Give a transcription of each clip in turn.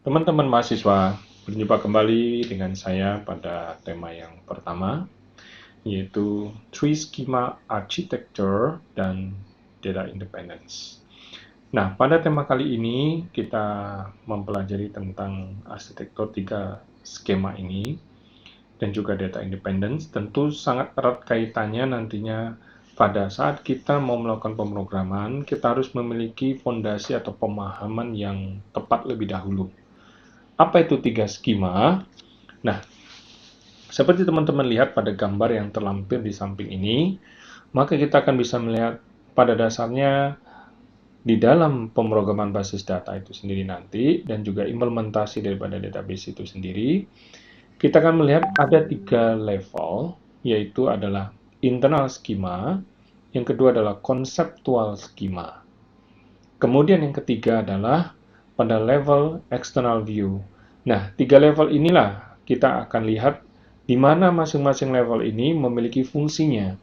Teman-teman mahasiswa, berjumpa kembali dengan saya pada tema yang pertama, yaitu Three Schema Architecture dan Data Independence. Nah, pada tema kali ini kita mempelajari tentang arsitektur tiga skema ini dan juga data independence. Tentu sangat erat kaitannya nantinya pada saat kita mau melakukan pemrograman, kita harus memiliki fondasi atau pemahaman yang tepat lebih dahulu. Apa itu tiga skema? Nah, seperti teman-teman lihat pada gambar yang terlampir di samping ini, maka kita akan bisa melihat pada dasarnya di dalam pemrograman basis data itu sendiri nanti, dan juga implementasi daripada database itu sendiri, kita akan melihat ada tiga level, yaitu adalah internal schema, yang kedua adalah conceptual schema. Kemudian yang ketiga adalah pada level external view. Nah, tiga level inilah kita akan lihat di mana masing-masing level ini memiliki fungsinya.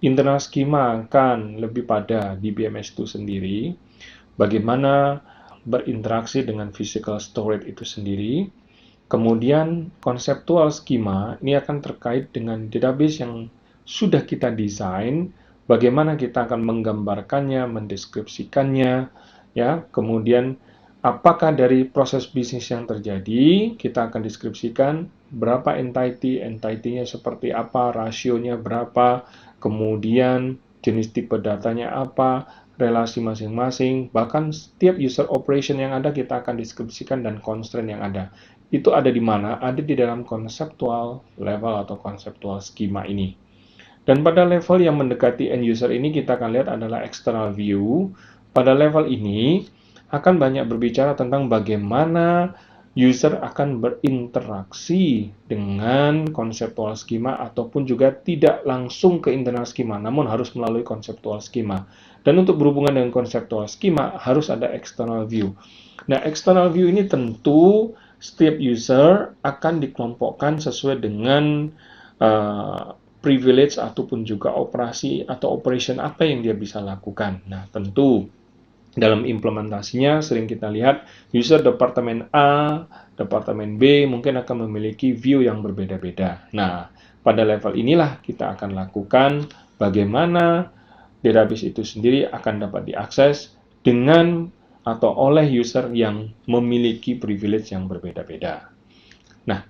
Internal schema akan lebih pada DBMS itu sendiri, bagaimana berinteraksi dengan physical storage itu sendiri. Kemudian konseptual schema ini akan terkait dengan database yang sudah kita desain, bagaimana kita akan menggambarkannya, mendeskripsikannya, ya. Kemudian apakah dari proses bisnis yang terjadi, kita akan deskripsikan berapa entity-nya seperti apa, rasionya berapa, kemudian jenis tipe datanya apa, relasi masing-masing, bahkan setiap user operation yang ada kita akan deskripsikan dan constraint yang ada. Itu ada di mana? Ada di dalam konseptual level atau konseptual schema ini. Dan pada level yang mendekati end user ini kita akan lihat adalah external view. Pada level ini akan banyak berbicara tentang bagaimana user akan berinteraksi dengan konseptual schema ataupun juga tidak langsung ke internal schema, namun harus melalui konseptual schema. Dan untuk berhubungan dengan konseptual schema harus ada external view. Nah, external view ini tentu setiap user akan dikelompokkan sesuai dengan privilege ataupun juga operasi atau operation apa yang dia bisa lakukan. Nah, tentu dalam implementasinya sering kita lihat user departemen A, departemen B mungkin akan memiliki view yang berbeda-beda. Nah, pada level inilah kita akan lakukan bagaimana database itu sendiri akan dapat diakses dengan atau oleh user yang memiliki privilege yang berbeda-beda. Nah,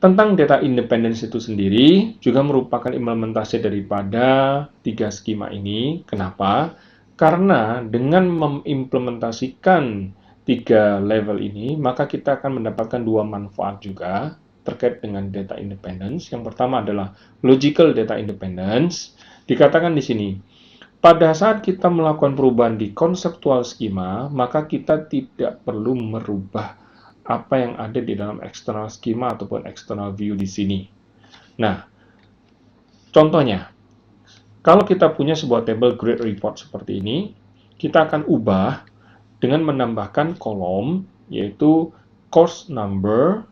tentang data independence itu sendiri juga merupakan implementasi daripada tiga skema ini. Kenapa? Karena dengan mengimplementasikan tiga level ini, maka kita akan mendapatkan dua manfaat juga terkait dengan data independence. Yang pertama adalah logical data independence. Dikatakan di sini, pada saat kita melakukan perubahan di konseptual schema, maka kita tidak perlu merubah apa yang ada di dalam external schema ataupun external view di sini. Nah, contohnya, kalau kita punya sebuah table grade report seperti ini, kita akan ubah dengan menambahkan kolom, yaitu course number,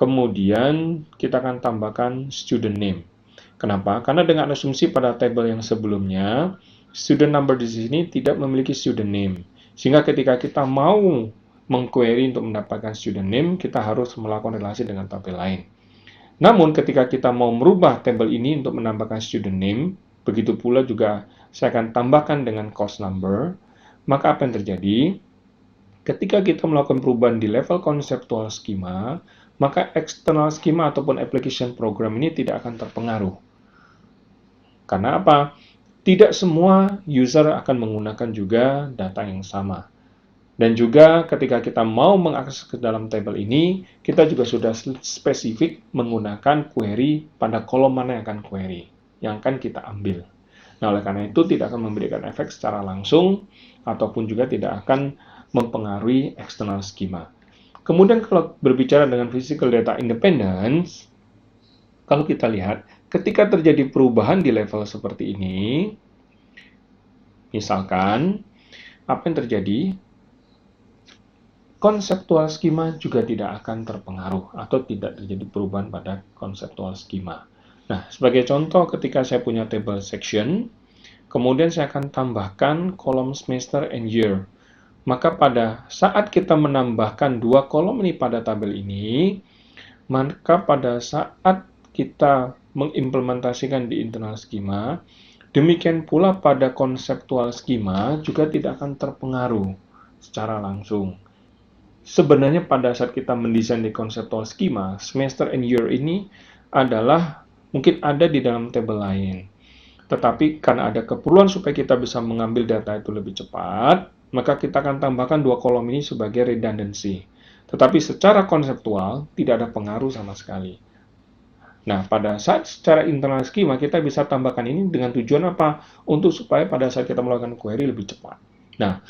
kemudian kita akan tambahkan student name. Kenapa? Karena dengan asumsi pada table yang sebelumnya, student number di sini tidak memiliki student name. Sehingga ketika kita mau mengquery untuk mendapatkan student name, kita harus melakukan relasi dengan tabel lain. Namun ketika kita mau merubah tabel ini untuk menambahkan student name, begitu pula juga saya akan tambahkan dengan course number, maka apa yang terjadi? Ketika kita melakukan perubahan di level konseptual schema, maka external schema ataupun application program ini tidak akan terpengaruh. Karena apa? Tidak semua user akan menggunakan juga data yang sama. Dan juga ketika kita mau mengakses ke dalam tabel ini, kita juga sudah spesifik menggunakan query pada kolom mana yang akan query, yang akan kita ambil. Nah, oleh karena itu tidak akan memberikan efek secara langsung, ataupun juga tidak akan mempengaruhi external schema. Kemudian kalau berbicara dengan physical data independence, kalau kita lihat, ketika terjadi perubahan di level seperti ini, misalkan, apa yang terjadi? Konseptual schema juga tidak akan terpengaruh atau tidak terjadi perubahan pada konseptual schema. Nah, sebagai contoh ketika saya punya table section, kemudian saya akan tambahkan kolom semester and year. Maka pada saat kita menambahkan dua kolom ini pada tabel ini, maka pada saat kita mengimplementasikan di internal skema, demikian pula pada konseptual skema juga tidak akan terpengaruh secara langsung. Sebenarnya pada saat kita mendesain di konseptual skema, semester and year ini adalah mungkin ada di dalam tabel lain. Tetapi karena ada keperluan supaya kita bisa mengambil data itu lebih cepat, maka kita akan tambahkan dua kolom ini sebagai redundancy. Tetapi secara konseptual tidak ada pengaruh sama sekali. Nah, pada saat secara internal skema kita bisa tambahkan ini dengan tujuan apa? Untuk supaya pada saat kita melakukan query lebih cepat. Nah,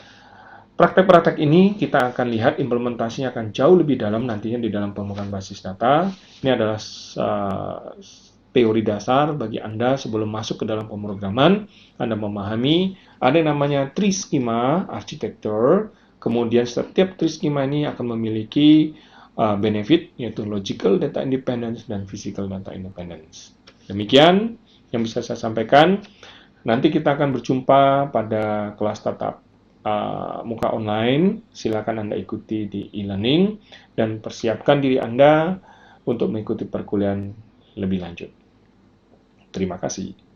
praktek-praktek ini kita akan lihat implementasinya akan jauh lebih dalam nantinya di dalam pembukaan basis data. Ini adalah teori dasar bagi Anda sebelum masuk ke dalam pemrograman. Anda memahami ada yang namanya tree schema architecture. Kemudian setiap tree schema ini akan memiliki benefit, yaitu logical data independence dan physical data independence. Demikian yang bisa saya sampaikan. Nanti kita akan berjumpa pada kelas tatap muka online. Silakan Anda ikuti di e-learning dan persiapkan diri Anda untuk mengikuti perkuliahan lebih lanjut. Terima kasih.